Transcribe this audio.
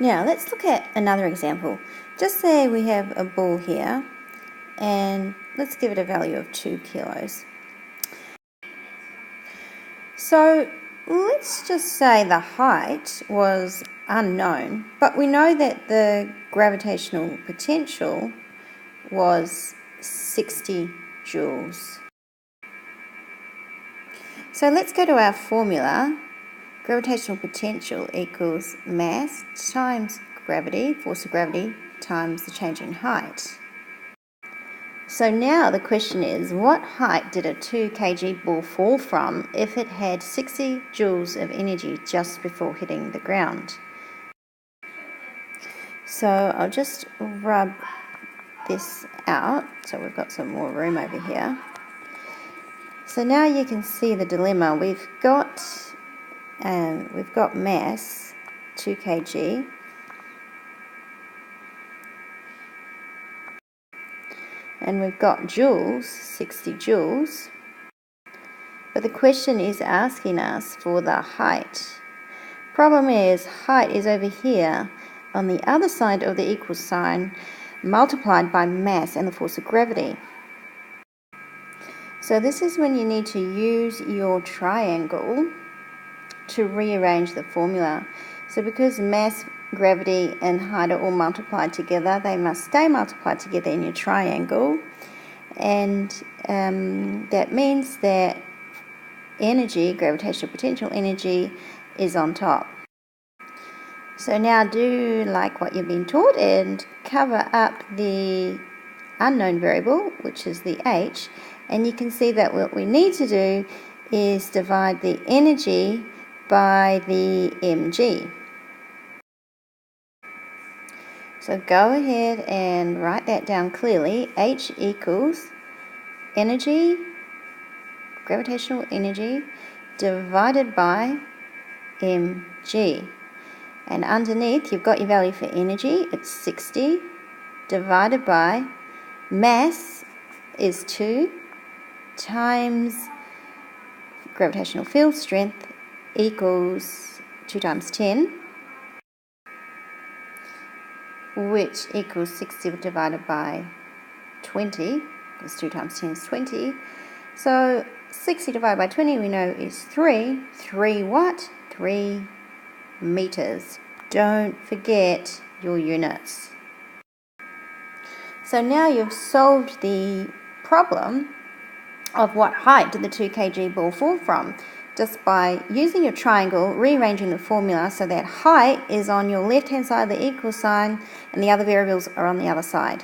Now let's look at another example. Just say we have a ball here and let's give it a value of 2 kilos. So let's just say the height was unknown, but we know that the gravitational potential was 60 joules. So let's go to our formula. Gravitational potential equals mass times gravity, force of gravity, times the change in height. So now the question is, what height did a 2 kg ball fall from if it had 60 joules of energy just before hitting the ground? So I'll just rub this out so we've got some more room over here. So now you can see the dilemma. We've got mass 2 kg, and we've got joules 60 joules, but the question is asking us for the height. Problem is, height is over here on the other side of the equal sign multiplied by mass and the force of gravity. So this is when you need to use your triangle to rearrange the formula. So because mass, gravity and height are all multiplied together, they must stay multiplied together in your triangle, and that means that energy, gravitational potential energy, is on top. So now do like what you've been taught and cover up the unknown variable, which is the h, and you can see that what we need to do is divide the energy by the mg. So go ahead and write that down clearly. H equals energy, gravitational energy, divided by mg. And underneath you've got your value for energy, it's 60, divided by mass is 2, times gravitational field strength equals 2 times 10, which equals 60 divided by 20, because 2 times 10 is 20. So 60 divided by 20 we know is 3. 3 what? 3 meters. Don't forget your units. So now you've solved the problem of what height did the 2 kg ball fall from, just by using your triangle, rearranging the formula so that height is on your left hand side of the equal sign and the other variables are on the other side.